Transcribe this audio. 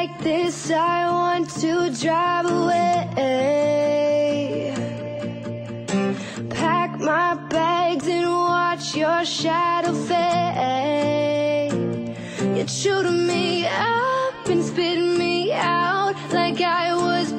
like this, I want to drive away. Pack my bags and watch your shadow fade. You're chewing me up and spitting me out like I was